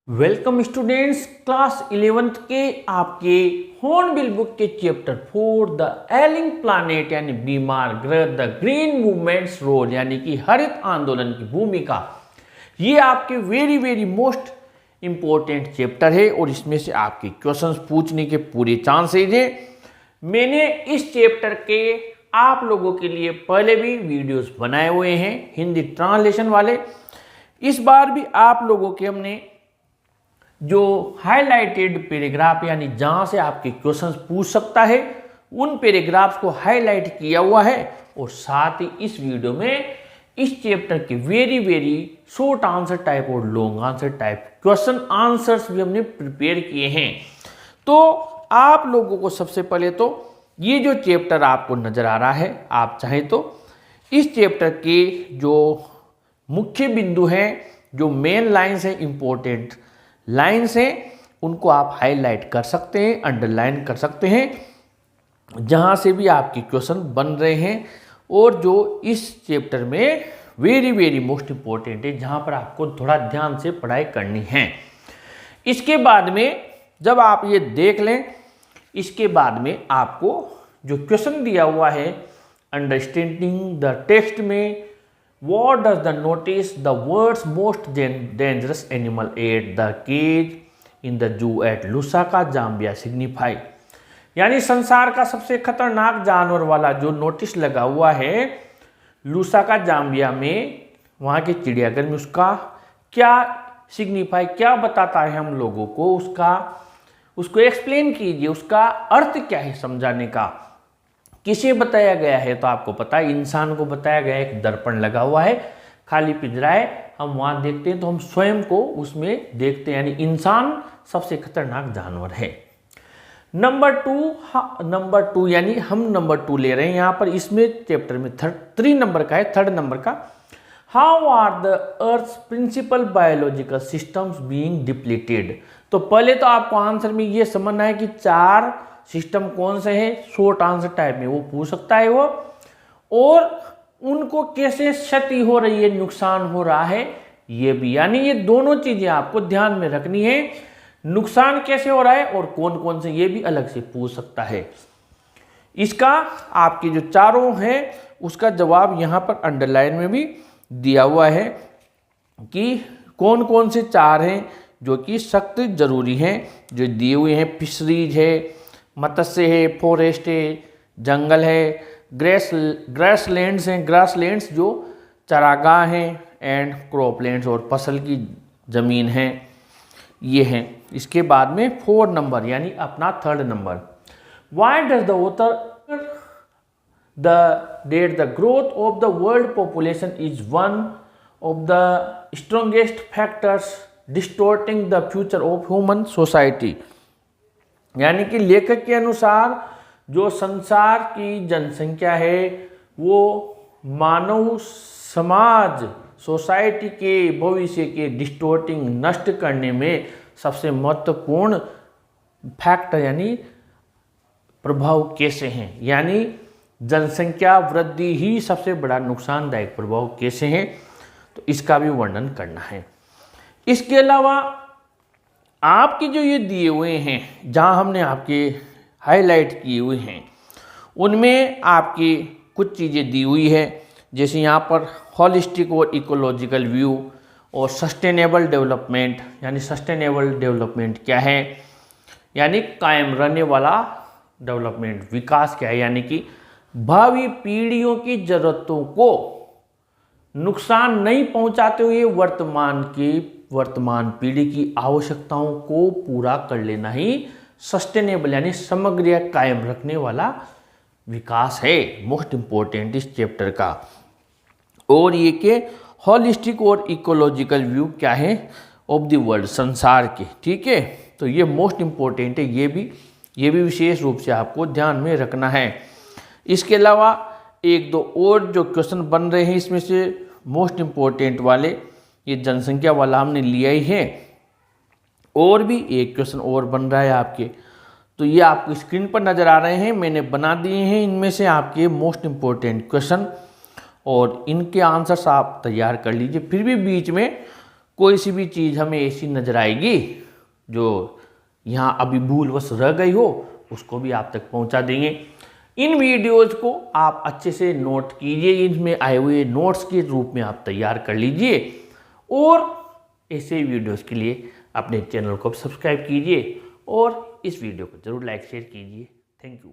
Welcome students, class 11th के आपके hornbill book के चैप्टर 4 द एलिंग प्लानेट यानी बीमार ग्रह, द ग्रीन मूवमेंट्स रोल यानी कि हरित आंदोलन की भूमिका। ये आपके वेरी मोस्ट इंपॉर्टेंट चैप्टर है और इसमें से आपके क्वेश्चंस पूछने के पूरे चांसेज हैं। मैंने इस चैप्टर के आप लोगों के लिए पहले भी वीडियोस बनाए हुए हैं हिंदी ट्रांसलेशन वाले। इस बार भी आप लोगों के हमने जो हाईलाइटेड पैराग्राफ यानी जहां से आपके क्वेश्चंस पूछ सकता है उन पैराग्राफ्स को हाईलाइट किया हुआ है और साथ ही इस वीडियो में इस चैप्टर के वेरी शॉर्ट आंसर टाइप और long answer type question answers भी हमने प्रिपेयर किए हैं। तो आप लोगों को सबसे पहले तो ये जो चैप्टर आपको नजर आ रहा है, आप चाहें तो इस चैप्टर के जो मुख्य बिंदु हैं, जो मेन लाइन्स हैं, इंपॉर्टेंट लाइन्स हैं, उनको आप हाईलाइट कर सकते हैं, अंडरलाइन कर सकते हैं जहां से भी आपके क्वेश्चन बन रहे हैं और जो इस चैप्टर में वेरी मोस्ट इंपॉर्टेंट है, जहां पर आपको थोड़ा ध्यान से पढ़ाई करनी है। इसके बाद में जब आप ये देख लें, इसके बाद में आपको जो क्वेश्चन दिया हुआ है अंडरस्टैंडिंग द टेक्स्ट में, What does the notice the world's most dangerous animal at the cage in the zoo at Lusaka, Zambia signify? यानी संसार का सबसे खतरनाक जानवर वाला जो नोटिस लगा हुआ है लूसाका जाम्बिया में, वहाँ के चिड़ियाघर में, उसका क्या सिग्निफाई, क्या बताता है हम लोगों को, उसको एक्सप्लेन कीजिए, उसका अर्थ क्या है समझाने का। किसे बताया गया है तो आपको पता है इंसान को बताया गया है। एक दर्पण लगा हुआ है, खाली पिंजरा है, हम वहां देखते हैं तो हम स्वयं को उसमें देखते हैं, यानी इंसान सबसे खतरनाक जानवर है। नंबर टू यानी हम नंबर 2 ले रहे हैं यहाँ पर, इसमें चैप्टर में 3 नंबर का है, 3rd नंबर का। How are the earth principal biological systems being depleted. तो पहले तो आपको आंसर में ये समझना है कि 4 सिस्टम कौन से हैं, शॉर्ट आंसर टाइप में वो पूछ सकता है वो, और उनको कैसे क्षति हो रही है, नुकसान हो रहा है ये भी, यानी ये दोनों चीजें आपको ध्यान में रखनी है। नुकसान कैसे हो रहा है और कौन कौन से, ये भी अलग से पूछ सकता है। इसका आपके जो चारों हैं उसका जवाब यहां पर अंडरलाइन में भी दिया हुआ है कि कौन कौन से 4 हैं जो कि सख्त जरूरी हैं, जो दिए हुए हैं। फिशरीज है, मत्स्य है, फॉरेस्ट है, जंगल है, ग्रासलैंड्स हैं, ग्रासलैंड्स जो चरागाह हैं, एंड क्रॉपलैंड्स और फसल की ज़मीन है, ये हैं। इसके बाद में 4 नंबर यानी अपना 3rd number, why does the author the growth of the world population is one of the strongest factors distorting the future of human society. यानी कि लेखक के अनुसार जो संसार की जनसंख्या है वो मानव समाज, सोसाइटी के भविष्य के डिस्टोर्टिंग, नष्ट करने में सबसे महत्वपूर्ण फैक्टर यानी प्रभाव कैसे हैं, यानी जनसंख्या वृद्धि ही सबसे बड़ा नुकसानदायक प्रभाव कैसे हैं, तो इसका भी वर्णन करना है। इसके अलावा आपके जो ये दिए हुए हैं, जहाँ हमने आपके हाईलाइट किए हुए हैं, उनमें आपकी कुछ चीज़ें दी हुई है, जैसे यहाँ पर हॉलिस्टिक और इकोलॉजिकल व्यू और सस्टेनेबल डेवलपमेंट। यानी सस्टेनेबल डेवलपमेंट क्या है, यानी कायम रहने वाला डेवलपमेंट, विकास क्या है, यानी कि भावी पीढ़ियों की ज़रूरतों को नुकसान नहीं पहुंचाते हुए वर्तमान पीढ़ी की आवश्यकताओं को पूरा कर लेना ही सस्टेनेबल यानी समग्र या कायम रखने वाला विकास है, मोस्ट इंपॉर्टेंट इस चैप्टर का। और ये के हॉलिस्टिक और इकोलॉजिकल व्यू क्या है ऑफ द वर्ल्ड, संसार के, ठीक है। तो ये मोस्ट इंपॉर्टेंट है, ये भी विशेष रूप से आपको ध्यान में रखना है। इसके अलावा 1-2 और जो क्वेश्चन बन रहे हैं इसमें से मोस्ट इंपॉर्टेंट वाले, ये जनसंख्या वाला हमने लिया ही है, और भी एक क्वेश्चन और बन रहा है आपके, तो ये आपको स्क्रीन पर नज़र आ रहे हैं, मैंने बना दिए हैं इनमें से आपके मोस्ट इंपॉर्टेंट क्वेश्चन, और इनके आंसर्स आप तैयार कर लीजिए। फिर भी बीच में कोई सी भी चीज़ हमें ऐसी नज़र आएगी जो यहाँ अभी भूलवश रह गई हो, उसको भी आप तक पहुँचा देंगे। इन वीडियोज़ को आप अच्छे से नोट कीजिए, इनमें आए हुए नोट्स के रूप में आप तैयार कर लीजिए और ऐसे वीडियोज़ के लिए अपने चैनल को सब्सक्राइब कीजिए और इस वीडियो को ज़रूर लाइक शेयर कीजिए। Thank you.